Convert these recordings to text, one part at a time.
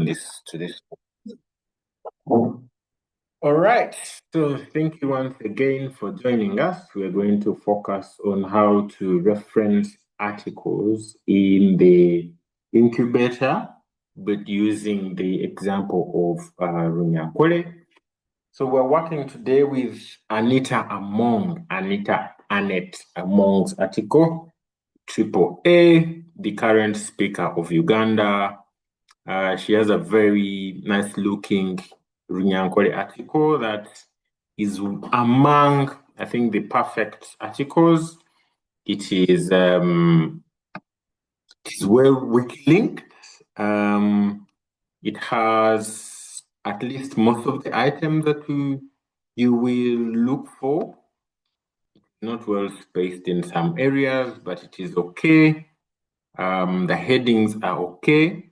this. All right. So thank you once again for joining us. We're going to focus on how to reference articles in the incubator, but using the example of Runyankore. So we're working today with Annette Among's article, AAA, the current speaker of Uganda. She has a very nice looking Runyankore article that is among, I think, the perfect articles. It is well wiki linked. It has at least most of the items that you will look for. Not well spaced in some areas, but it is okay. The headings are okay.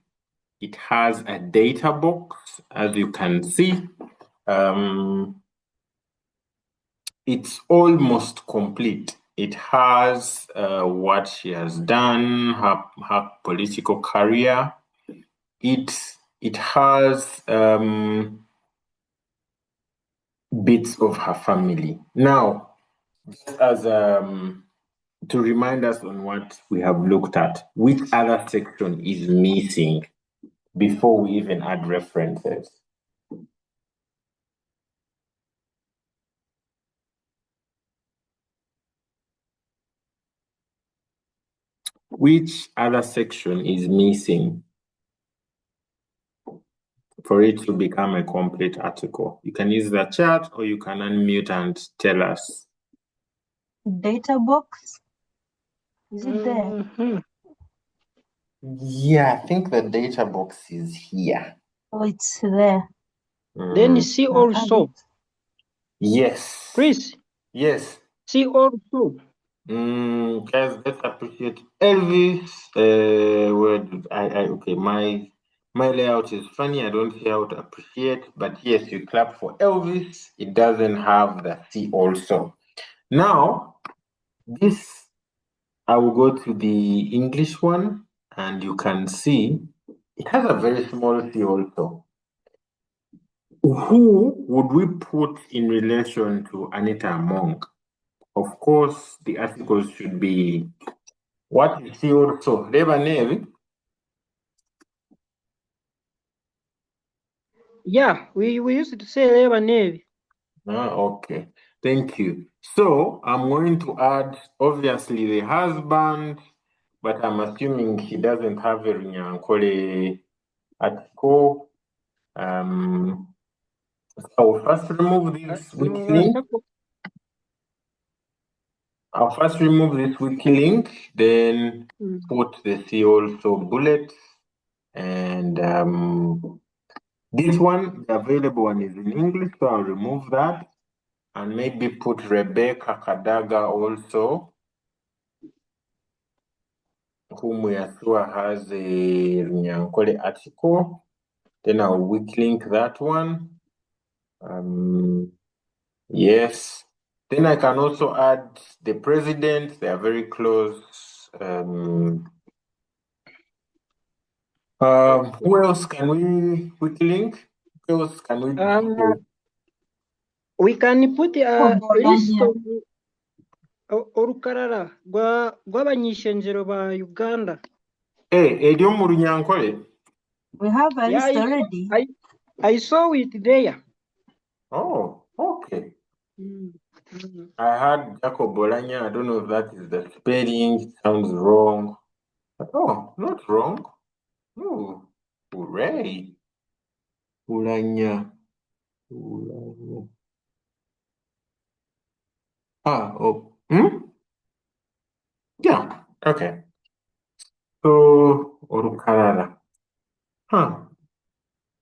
It has a data box, as you can see. It's almost complete. It has what she has done, her political career. It has bits of her family. Now, just as to remind us on what we have looked at, which other section is missing before we even add references? Which other section is missing for it to become a complete article? You can use the chat or you can unmute and tell us. Data box? Is it there? Yeah, I think the data box is here. Oh, it's there. Then see also. Yes. Chris. Yes. See also. Guys, let's appreciate Elvis. Where did okay, my layout is funny. I don't see how to appreciate, but yes, you clap for Elvis. It doesn't have the C also. Now, this, I will go to the English one, and you can see it has a very small C also. Who would we put in relation to Anita Among? Of course, the articles should be what is C also? Labor Navy? Yeah, we used to say Labor Navy. Okay, thank you. So I'm going to add, obviously, the husband, but I'm assuming he doesn't have a Runyankore article. So first remove this wiki link. I'll first remove this wiki link, then put the C also bullet, and this one, the available one is in English, so I'll remove that. And maybe put Rebecca Kadaga also, whom we are sure has a Runyankore article. Then I'll wiki link that one. Yes. Then I can also add the president. They are very close. Who else can we wiki link? Who else can we? We can put a list of Orukarara rw'abanyishenjero ba Uganda. Eryo mu Runyankore? We have a list already. I saw it there. Oh, okay. I had Jacob Bolanya. I don't know if that is the spelling. It sounds wrong. Oh, not wrong. Oh, hooray. Bolanya. Yeah, okay. So, Orukarara.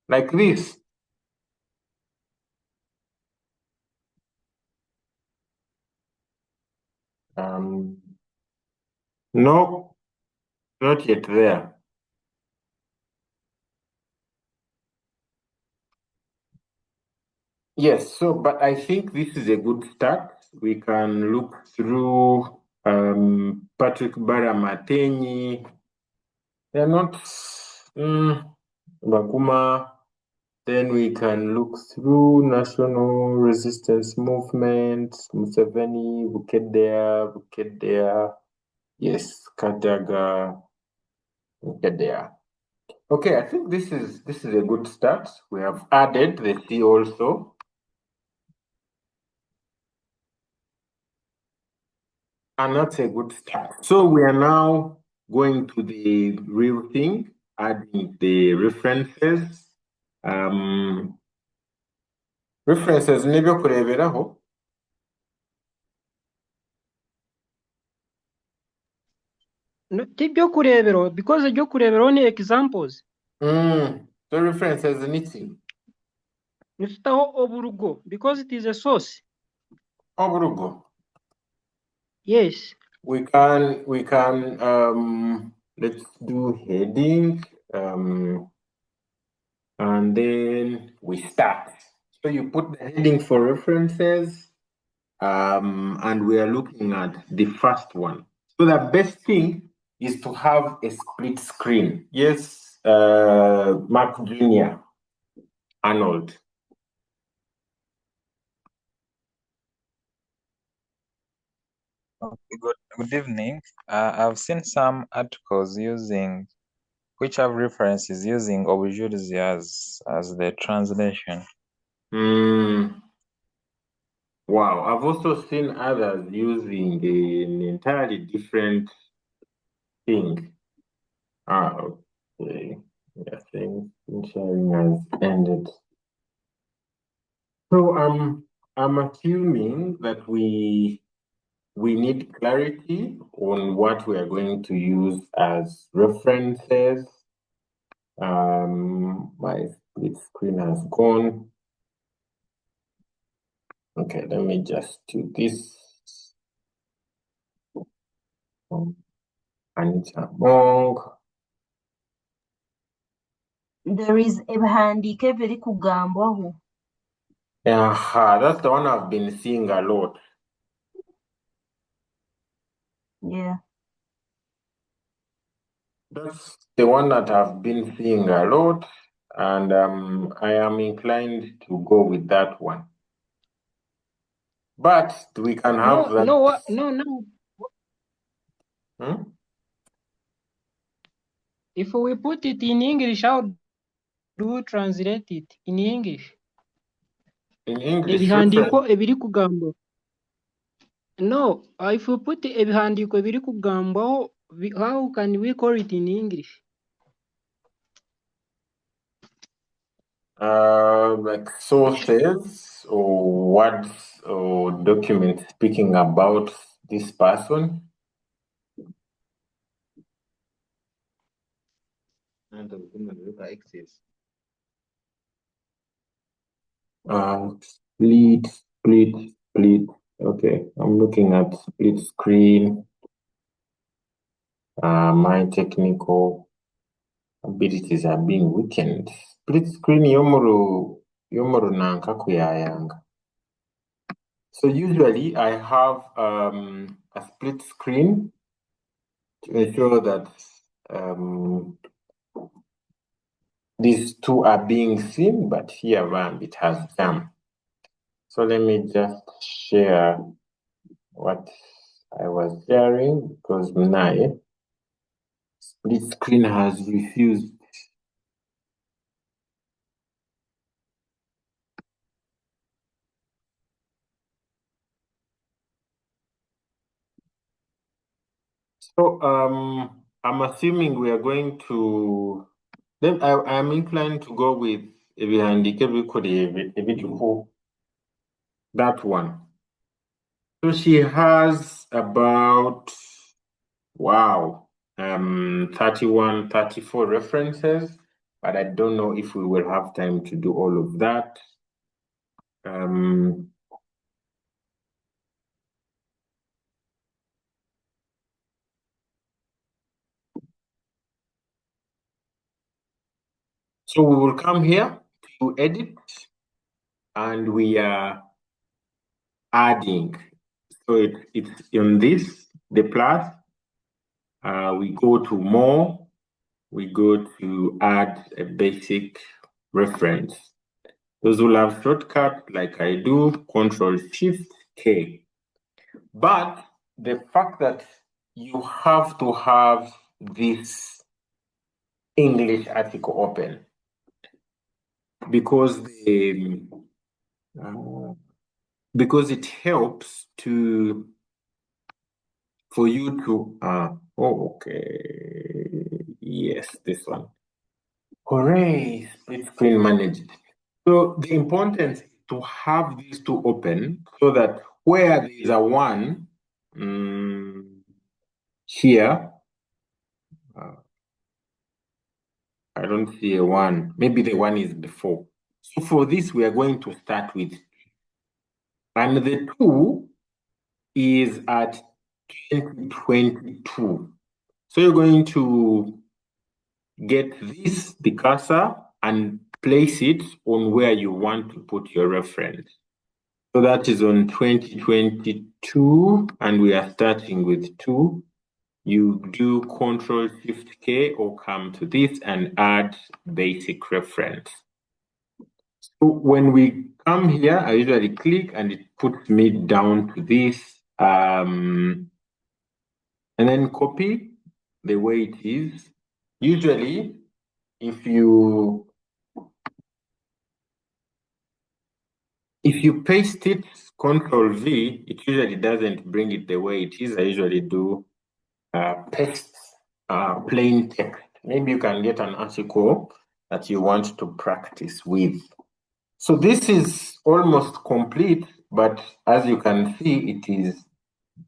Like this. No, not yet there. Yes, so, but I think this is a good start. We can look through Patrick Baramatenyi. They're not, Baguma. Then we can look through national resistance movement, Museveni, Bukedea, yes, Kadaga, Bukedea. Okay, I think this is a good start. We have added the C also. And that's a good start. So we are now going to the real thing, adding the references. References nibyo kureberaho. No, tibyo kureberaho because ebyo kureberaho ni examples. The references niki? Nifutaho oburugo because it is a source. Oburugo. Yes. We can let's do heading and then we start. So you put the heading for references and we are looking at the first one. So the best thing is to have a split screen. Yes, Mark Jr. Arnold. Good evening. I've seen some articles which have references using obujurizi as the translation. Wow, I've also seen others using an entirely different thing. Okay. I think sharing has ended. So I'm assuming that we need clarity on what we are going to use as references. My split screen has gone. Okay, let me just do this. Anita Mong. There is ebihandiiko ebiri kugambwaho. That's the one I've been seeing a lot. Yeah. That's the one that I've been seeing a lot, and I am inclined to go with that one. But we can have that. No. Hmm? If we put it in English, how do we translate it in English? In English, Ebihandiiko ebiri kugambwa. No, if we put ebihandiiko ebiri kugambwaho, how can we call it in English? like sources or words or documents speaking about this person. Split. Okay, I'm looking at split screen. My technical abilities are being weakened. Split screen yomuru nanka kuyayanga. So usually I have a split screen to ensure that these two are being seen, but here it has jam. So let me just share what I was sharing because my split screen has refused. So I'm assuming we are going to. Then I'm inclined to go with that one. So she has about 31, 34 references, but I don't know if we will have time to do all of that. So we will come here to edit and we are adding. So it's in this, the plus, we go to more we go to add a basic reference. Those who love shortcut like I do, Control-Shift-K. But the fact that you have to have this English article open because it helps for you to yes, this one. Hooray, split screen managed. So the importance is to have these two open so that where there is a one here, I don't see a one. Maybe the one is before. So for this, we are going to start with. And the 2 is at 2022. So you're going to get this, the cursor, and place it on where you want to put your reference. So that is on 2022, and we are starting with 2. You do Control-Shift-K or come to this and add basic reference. So when we come here, I usually click and it puts me down to this, and then copy the way it is. Usually, if you paste it, Control V, it usually doesn't bring it the way it is. I usually do paste plain text. Maybe you can get an article that you want to practice with. So this is almost complete, but as you can see, it is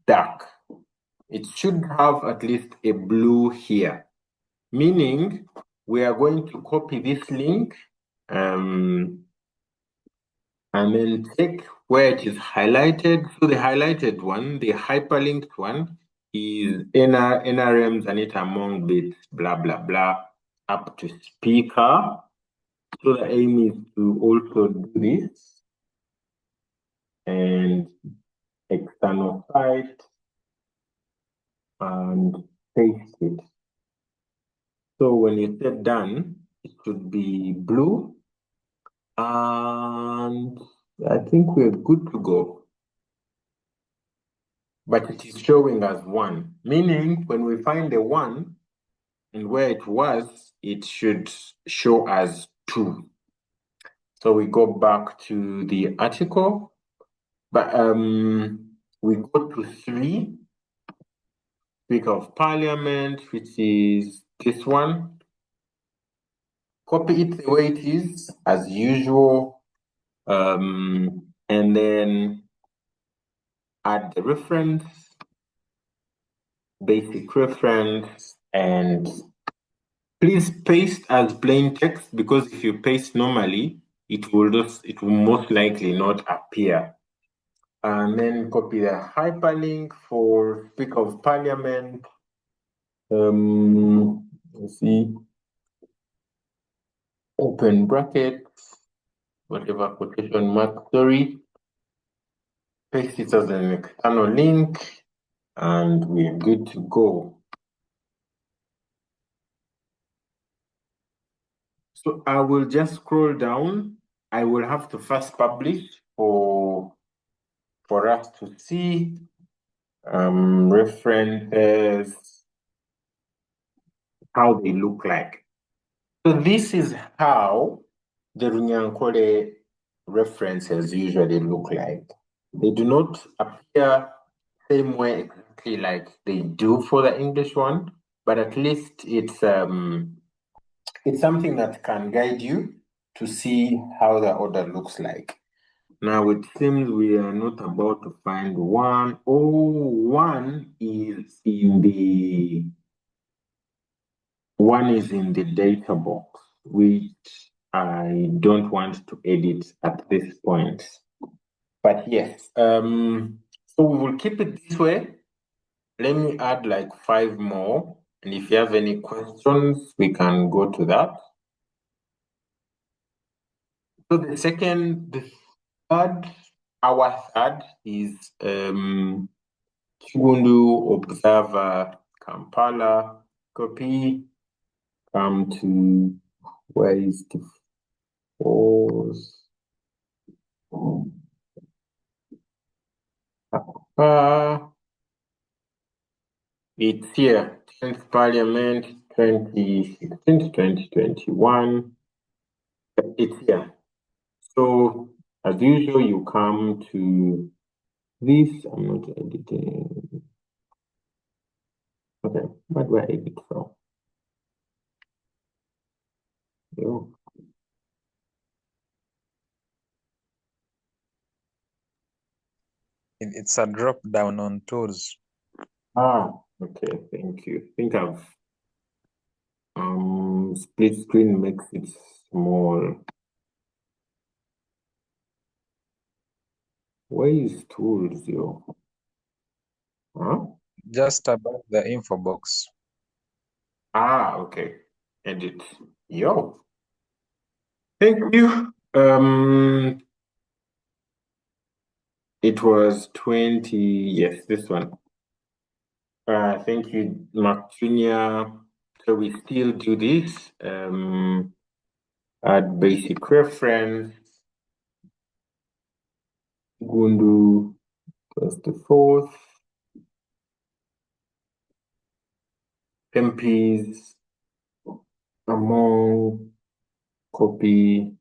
dark. It should have at least a blue here, meaning we are going to copy this link and then take where it is highlighted. So the highlighted one, the hyperlinked one, is NRMs and it among bits, blah, blah, blah, up to speaker. So the aim is to also do this and external site and paste it. So when you say done, it should be blue. And I think we're good to go. But it is showing as 1, meaning when we find the 1 and where it was, it should show as 2. So we go back to the article, but we go to 3, Speaker of Parliament, which is this one. Copy it the way it is, as usual, and then add the reference, basic reference, and please paste as plain text, because if you paste normally, it will most likely not appear. And then copy the hyperlink for Speaker of Parliament. Let's see. Open brackets, whatever quotation mark, sorry. Paste it as an external link, and we're good to go. So I will just scroll down. I will have to first publish for us to see references, how they look like. So this is how the Runyankore references usually look like. They do not appear same way exactly like they do for the English one, but at least it's something that can guide you to see how the order looks like. Now it seems we are not about to find 1. Oh, 1 is in the data box, which I don't want to edit at this point. But yes, so we will keep it this way. Let me add like 5 more. And if you have any questions, we can go to that. So the our third is Kigundu, Observer, Kampala, copy. come to where is the force? It's here, 10th Parliament, 2016 to 2021. It's here. So, as usual, you come to this. I'm not editing. Okay, what do I edit from? Oh. It's a drop down on tools. Okay, thank you. I think I've split screen makes it small. Where is tools, yo? Huh? Just above the info box. Okay. Edit. Yo. Thank you. It was 20. Yes, this one. Thank you, Mark Jr. So we still do this. Add basic reference. Gundu plus the fourth. MPs among copy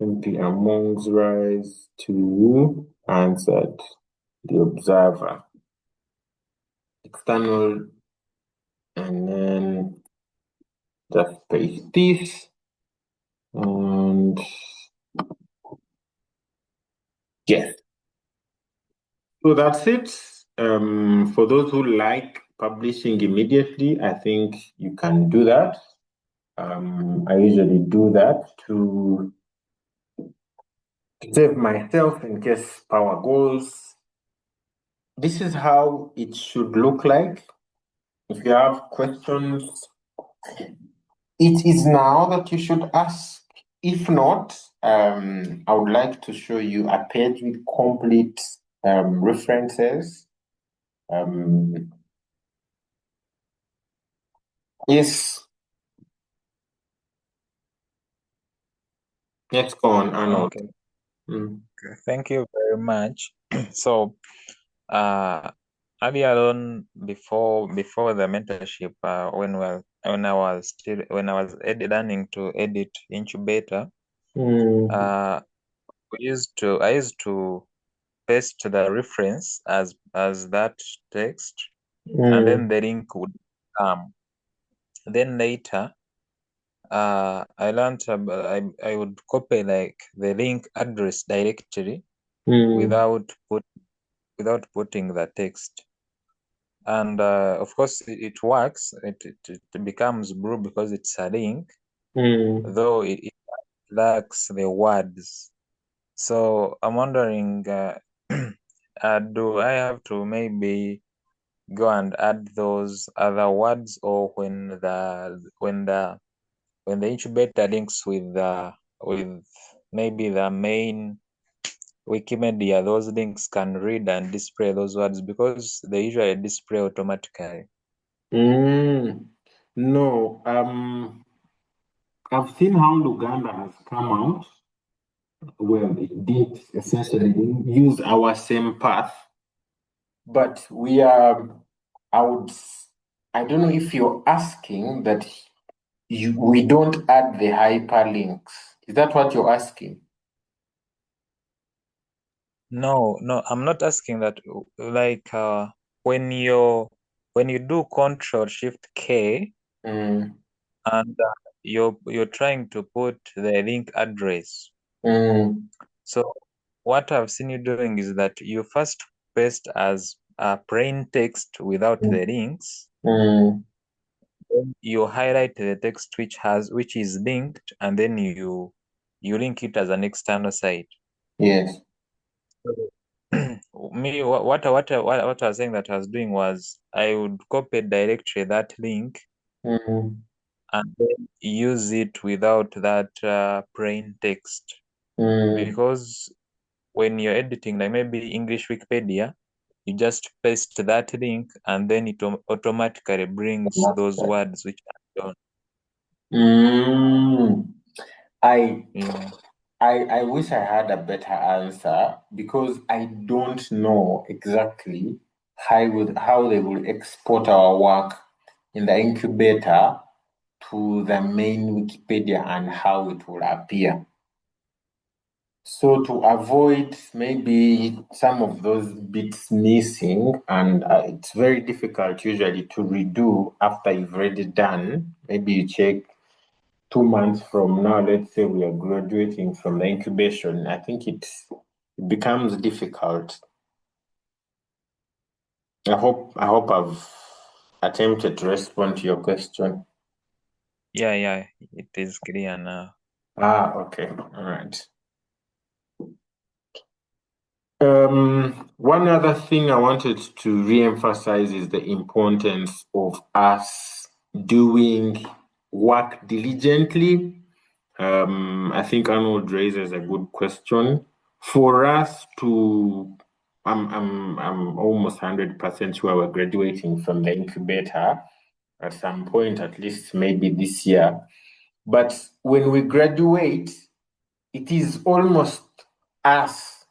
MP amongst rise to answered the observer. External and then just paste this and yes. So that's it. For those who like publishing immediately, I think you can do that. I usually do that to save myself in case power goes. This is how it should look like. If you have questions, it is now that you should ask. If not, I would like to show you a page with complete references. Yes. Let's go on, Arnold. Okay. Thank you very much. So, earlier on, before the mentorship, when I was learning to edit Incubator, I used to paste the reference as that text, and then the link would come. Then later, I learned I would copy like the link address directly without putting the text. And of course it works. It becomes blue because it's a link, though it lacks the words. So I'm wondering, do I have to maybe go and add those other words, or when the incubator links with maybe the main Wikimedia, those links can read and display those words because they usually display automatically? No, I've seen how Luganda has come out. Well, it did essentially use our same path, but I don't know if you're asking that we don't add the hyperlinks. Is that what you're asking? No, I'm not asking that. Like when you do Control Shift K and you're trying to put the link address. So what I've seen you doing is that you first paste as a plain text without the links. Then you highlight the text which is linked, and then you link it as an external site. Yes. Me, what I was saying that I was doing was I would copy directly that link and then use it without that plain text, because when you're editing, like maybe English Wikipedia, you just paste that link and then it automatically brings those words which are done. I Yeah. I wish I had a better answer because I don't know exactly how they will export our work in the incubator to the main Wikipedia and how it will appear. So to avoid maybe some of those bits missing, and it's very difficult usually to redo after you've already done. Maybe you check 2 months from now, let's say we are graduating from the incubation. I think it becomes difficult. I hope I've attempted to respond to your question. Yeah, it is clear now. Okay, all right. One other thing I wanted to re-emphasize is the importance of us doing work diligently. I think Arnold raises a good question. For us to, I'm almost 100% sure we're graduating from the incubator at some point, at least maybe this year. But when we graduate, it is almost us,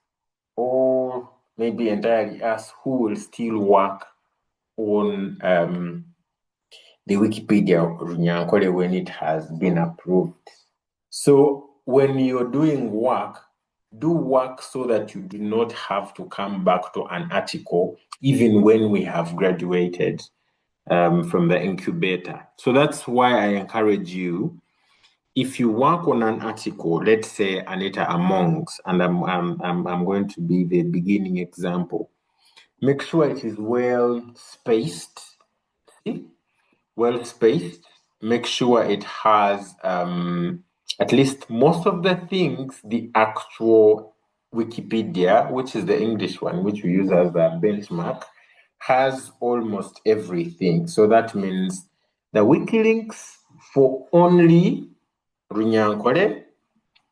or maybe entirely us, who will still work on the Wikipedia Runyankore when it has been approved. So when you're doing work, do work so that you do not have to come back to an article, even when we have graduated from the incubator. So that's why I encourage you, if you work on an article, let's say Anita Amongs, and I'm going to be the beginning example, make sure it is well spaced. Well spaced. Make sure it has at least most of the things the actual Wikipedia, which is the English one, which we use as a benchmark, has almost everything. So that means the wiki links for only Runyankore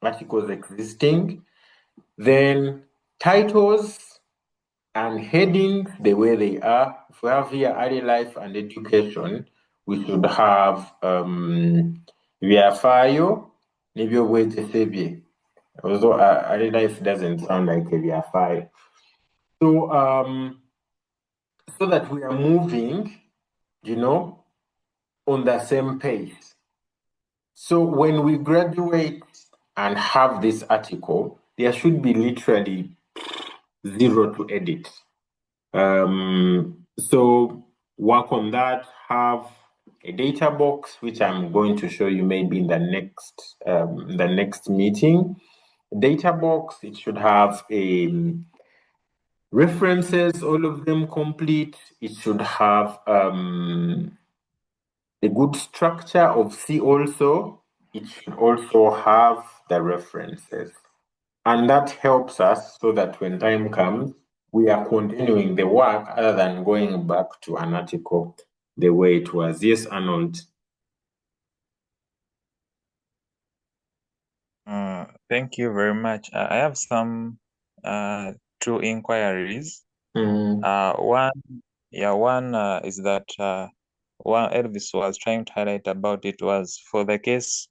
articles existing, then titles and headings the way they are. If we have here early life and education, we should have Viafayo, Nibio Wete. Although early life doesn't sound like a Viafayo. So that we are moving, on the same pace. So when we graduate and have this article, there should be literally zero to edit. So work on that, have a data box, which I'm going to show you maybe in the next meeting. Data box, it should have a references, all of them complete. It should have a good structure of C also. It should also have the references. And that helps us so that when time comes, we are continuing the work other than going back to an article the way it was. Yes, Arnold. Thank you very much. I have some two inquiries. One is that one Elvis was trying to highlight about it was for the case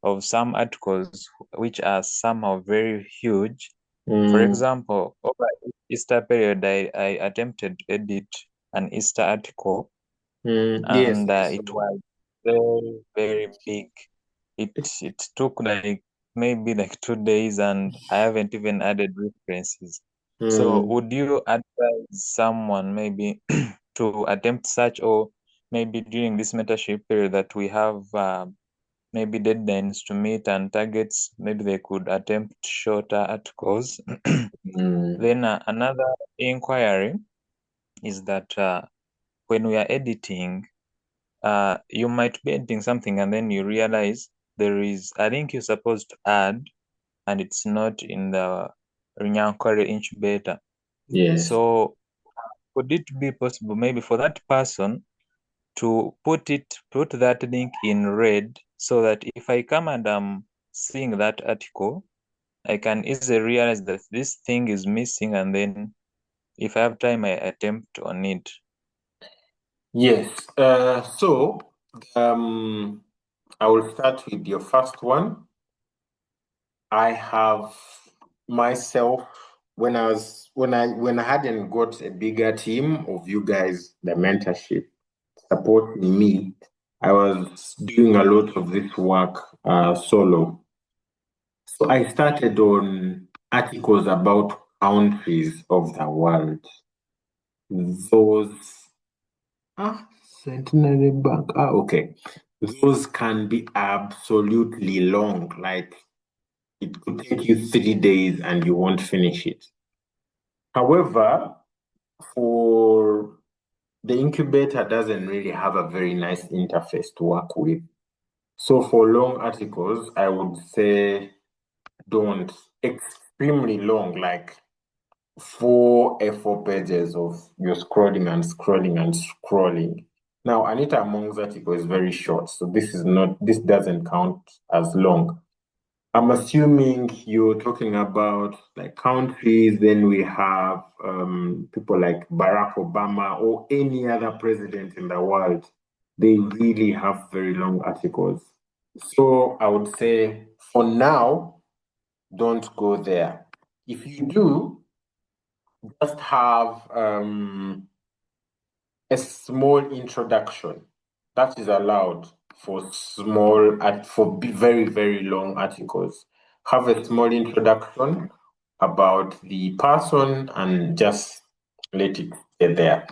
of some articles which are somehow very huge. For example, over Easter period, I attempted to edit an Easter article, and it was very, very big. It took maybe 2 days, and I haven't even added references. So would you advise someone maybe to attempt such, or maybe during this mentorship period that we have maybe deadlines to meet and targets, maybe they could attempt shorter articles? Then another inquiry is that when we are editing, you might be editing something and then you realize there is a link you're supposed to add and it's not in the Runyankore incubator. Yes. So could it be possible maybe for that person to put that link in red, so that if I come and I'm seeing that article, I can easily realize that this thing is missing, and then if I have time, I attempt on it? Yes. So I will start with your first one. I have myself when I hadn't got a bigger team of you guys, the mentorship supporting me, I was doing a lot of this work solo. So I started on articles about countries of the world. Those Centenary Bank. Okay. Those can be absolutely long. Like it could take you 3 days and you won't finish it. However, for the incubator doesn't really have a very nice interface to work with. So for long articles, I would say don't. Extremely long, like 4 pages of you're scrolling and scrolling and scrolling. Now, Anita Among's article is very short, so this doesn't count as long. I'm assuming you're talking about like countries, then we have people like Barack Obama or any other president in the world. They really have very long articles. So I would say for now, don't go there. If you do, just have a small introduction that is allowed for very, very long articles. Have a small introduction about the person and just let it get there.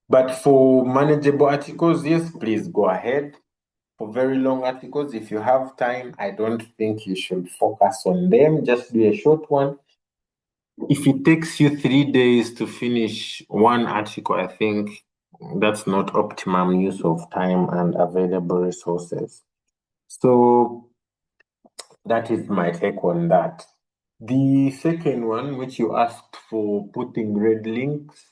But for manageable articles, yes, please go ahead. For very long articles, if you have time, I don't think you should focus on them. Just do a short one. If it takes you 3 days to finish one article, I think that's not optimum use of time and available resources. So that is my take on that. The second one, which you asked for putting red links,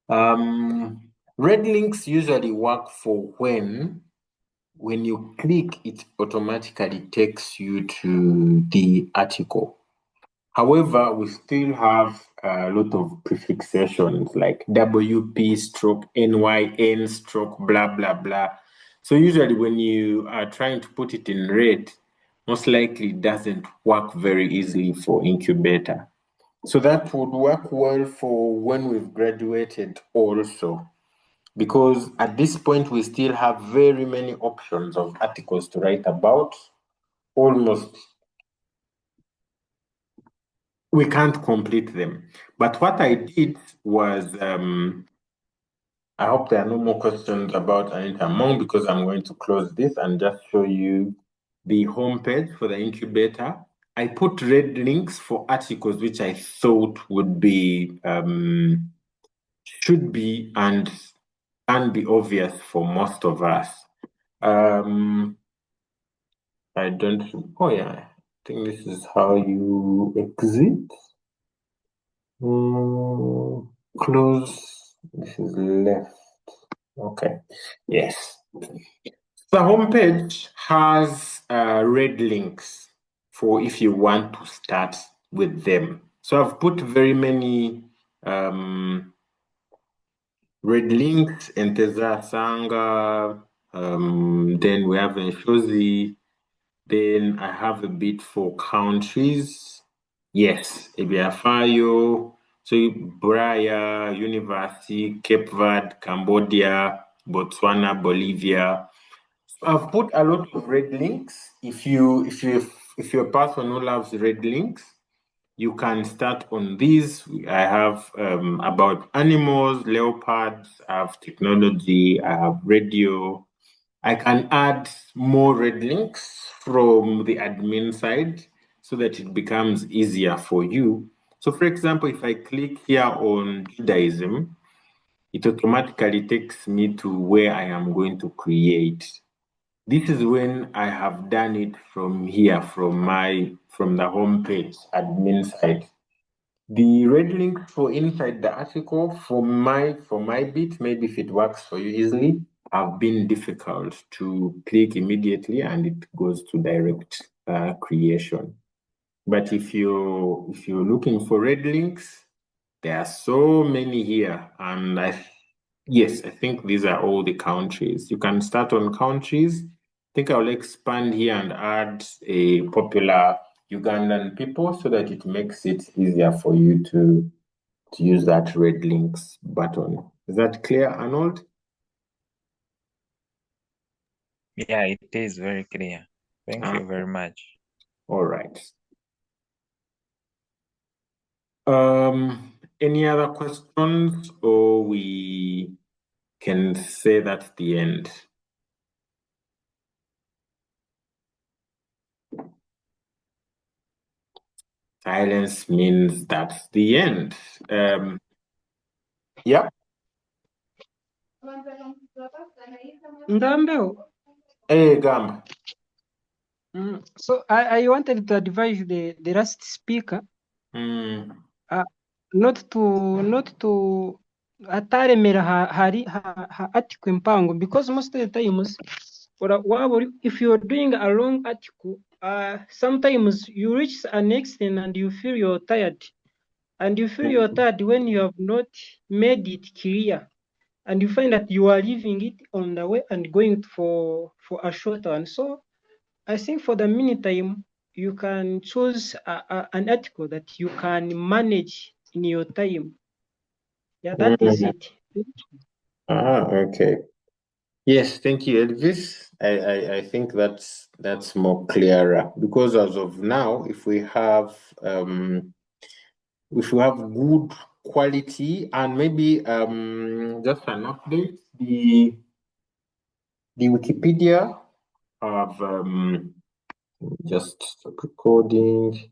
red links usually work for when you click, it automatically takes you to the article. However, we still have a lot of prefixations like WP stroke NYN stroke blah, blah, blah. So usually when you are trying to put it in red, most likely it doesn't work very easily for incubator. So that would work well for when we've graduated also, because at this point we still have very many options of articles to write about. Almost we can't complete them. But what I did was, I hope there are no more questions about Anita Among, because I'm going to close this and just show you the homepage for the incubator. I put red links for articles which I thought would be, should be and can be obvious for most of us. I don't, oh yeah, I think this is how you exit. Close, this is left. Okay, yes. The homepage has red links for if you want to start with them. So I've put very many red links, Enteza Sanga, then we have Nshozi, then I have a bit for countries. Yes, Ebiafayo, so Braya, University, Cape Verde, Cambodia, Botswana, Bolivia. So I've put a lot of red links. If you're a person who loves red links, you can start on these. I have about animals, leopards, I have technology, I have radio. I can add more red links from the admin side so that it becomes easier for you. So for example, if I click here on Judaism, it automatically takes me to where I am going to create. This is when I have done it from here, from the homepage admin side. The red link for inside the article, for my bit, maybe if it works for you easily, have been difficult to click immediately and it goes to direct creation. But if you're looking for red links, there are so many here, and yes, I think these are all the countries. You can start on countries, think I'll expand here and add a popular Ugandan people so that it makes it easier for you to use that red links button. Is that clear, Arnold? Yeah, it is very clear. Thank you very much. All right. Any other questions, or we can say that's the end? Silence means that's the end. Yeah. Ndambeho. Hey, Gamba. So I wanted to advise the last speaker not to ataremera ha article impango, because most of the times if you're doing a long article, sometimes you reach an extent and you feel you're tired. And you feel you're tired when you have not made it clear. And you find that you are leaving it on the way and going for a short one. So I think for the meantime, you can choose an article that you can manage in your time. Yeah, that is it. Okay. Yes, thank you, Elvis. I think that's more clearer, because as of now, if we have good quality, and maybe just an update, the Wikipedia have just stop recording.